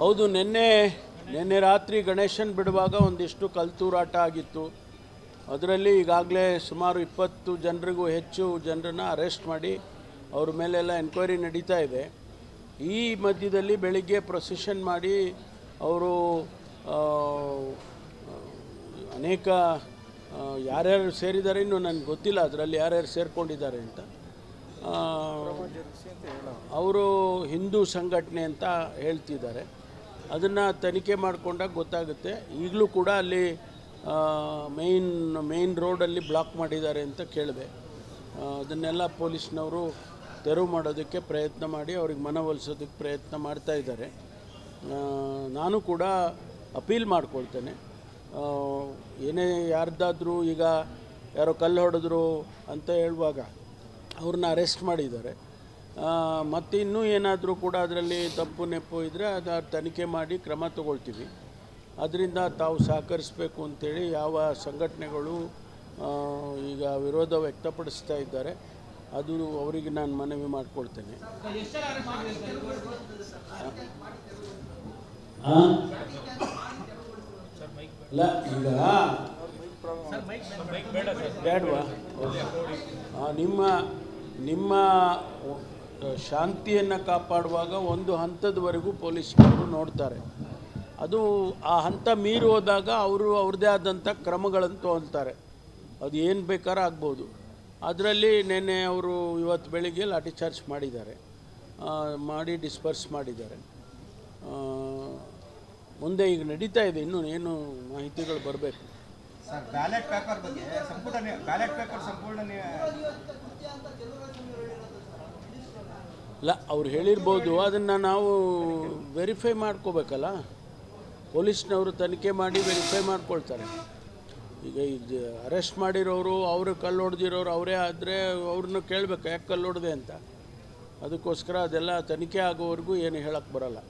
ಹೌದು, ನಿನ್ನೆ ರಾತ್ರಿ ಗಣೇಶನ್ ಬಿಡುವಾಗ ಒಂದಿಷ್ಟು ಕಲ್ತೂರಾಟ ಆಗಿತ್ತು. ಅದರಲ್ಲಿ ಈಗಾಗಲೇ ಸುಮಾರು 20 ಜನರಿಗೂ ಹೆಚ್ಚು ಜನರನ್ನು ಅರೆಸ್ಟ್ ಮಾಡಿ ಅವ್ರ ಮೇಲೆಲ್ಲ ಎನ್ಕ್ವೈರಿ ನಡೀತಾ ಇದೆ. ಈ ಮಧ್ಯದಲ್ಲಿ ಬೆಳಿಗ್ಗೆ ಪ್ರೊಸೆಷನ್ ಮಾಡಿ ಅವರು ಅನೇಕ ಯಾರ್ಯಾರು ಸೇರಿದ್ದಾರೆ ಇನ್ನೂ ನನಗೆ ಗೊತ್ತಿಲ್ಲ, ಅದರಲ್ಲಿ ಯಾರ್ಯಾರು ಸೇರಿಕೊಂಡಿದ್ದಾರೆ ಅಂತ. ಅವರು ಹಿಂದೂ ಸಂಘಟನೆ ಅಂತ ಹೇಳ್ತಿದ್ದಾರೆ. ಅದನ್ನು ತನಿಖೆ ಮಾಡಿಕೊಂಡಾಗ ಗೊತ್ತಾಗುತ್ತೆ. ಈಗಲೂ ಕೂಡ ಅಲ್ಲಿ ಮೇನ್ ರೋಡಲ್ಲಿ ಬ್ಲಾಕ್ ಮಾಡಿದ್ದಾರೆ ಅಂತ ಕೇಳಿದೆ. ಅದನ್ನೆಲ್ಲ ಪೊಲೀಸ್ನವರು ತೆರವು ಮಾಡೋದಕ್ಕೆ ಪ್ರಯತ್ನ ಮಾಡಿ ಅವ್ರಿಗೆ ಮನವೊಲಿಸೋದಕ್ಕೆ ಪ್ರಯತ್ನ ಮಾಡ್ತಾ ಇದ್ದಾರೆ. ನಾನು ಕೂಡ ಅಪೀಲ್ ಮಾಡ್ಕೊಳ್ತೇನೆ, ಏನೇ ಯಾರ್ದಾದ್ರೂ ಈಗ ಯಾರೋ ಕಲ್ಲು ಹೊಡೆದ್ರು ಅಂತ ಹೇಳುವಾಗ ಅವ್ರನ್ನ ಅರೆಸ್ಟ್ ಮಾಡಿದ್ದಾರೆ. ಮತ್ತು ಇನ್ನೂ ಏನಾದರೂ ಕೂಡ ಅದರಲ್ಲಿ ತಪ್ಪು ನೆಪ್ಪು ಇದ್ದರೆ ಅದು ತನಿಖೆ ಮಾಡಿ ಕ್ರಮ ತಗೊಳ್ತೀವಿ. ಅದರಿಂದ ತಾವು ಸಹಕರಿಸಬೇಕು ಅಂತೇಳಿ ಯಾವ ಸಂಘಟನೆಗಳು ಈಗ ವಿರೋಧ ವ್ಯಕ್ತಪಡಿಸ್ತಾ ಇದ್ದಾರೆ ಅದು ಅವರಿಗೆ ನಾನು ಮನವಿ ಮಾಡಿಕೊಳ್ತೇನೆ. ಇಲ್ಲ, ಈಗ ಬೇಡವಾ? ನಿಮ್ಮ ಶಾಂತಿಯನ್ನು ಕಾಪಾಡುವಾಗ ಒಂದು ಹಂತದವರೆಗೂ ಪೊಲೀಸ್ನವರು ನೋಡ್ತಾರೆ. ಅದು ಆ ಹಂತ ಮೀರಿ ಹೋದಾಗ ಅವರು ಅವ್ರದ್ದೇ ಆದಂಥ ಕ್ರಮಗಳನ್ನು ತಗೊಳ್ತಾರೆ. ಅದು ಏನು ಬೇಕಾದ್ರೂ ಆಗ್ಬೋದು. ಅದರಲ್ಲಿ ನಿನ್ನೆ ಅವರು ಇವತ್ತು ಬೆಳಿಗ್ಗೆ ಲಾಠಿ ಚಾರ್ಜ್ ಮಾಡಿ ಡಿಸ್ಪರ್ಸ್ ಮಾಡಿದ್ದಾರೆ. ಮುಂದೆ ಈಗ ನಡೀತಾ ಇದೆ, ಇನ್ನೂ ಏನು ಮಾಹಿತಿಗಳು ಬರಬೇಕು. ಬ್ಯಾಲೆಟ್ ಪೇಪರ್ ಬಗ್ಗೆ ಸಂಪೂರ್ಣ ಇಲ್ಲ, ಅವ್ರು ಹೇಳಿರ್ಬೋದು, ಅದನ್ನು ನಾವು ವೆರಿಫೈ ಮಾಡ್ಕೋಬೇಕಲ್ಲ. ಪೊಲೀಸ್ನವರು ತನಿಖೆ ಮಾಡಿ ವೆರಿಫೈ ಮಾಡ್ಕೊಳ್ತಾರೆ. ಈಗ ಅರೆಸ್ಟ್ ಮಾಡಿರೋರು, ಅವರು ಕಲ್ಲು ಹೊಡೆದಿರೋರು ಅವರೇ ಆದರೆ ಅವ್ರನ್ನ ಕೇಳಬೇಕು ಯಾಕೆ ಕಲ್ಲು ಹೊಡೆದೆ ಅಂತ. ಅದಕ್ಕೋಸ್ಕರ ಅದೆಲ್ಲ ತನಿಖೆ ಆಗೋವರೆಗೂ ಏನು ಹೇಳಕ್ಕೆ ಬರೋಲ್ಲ.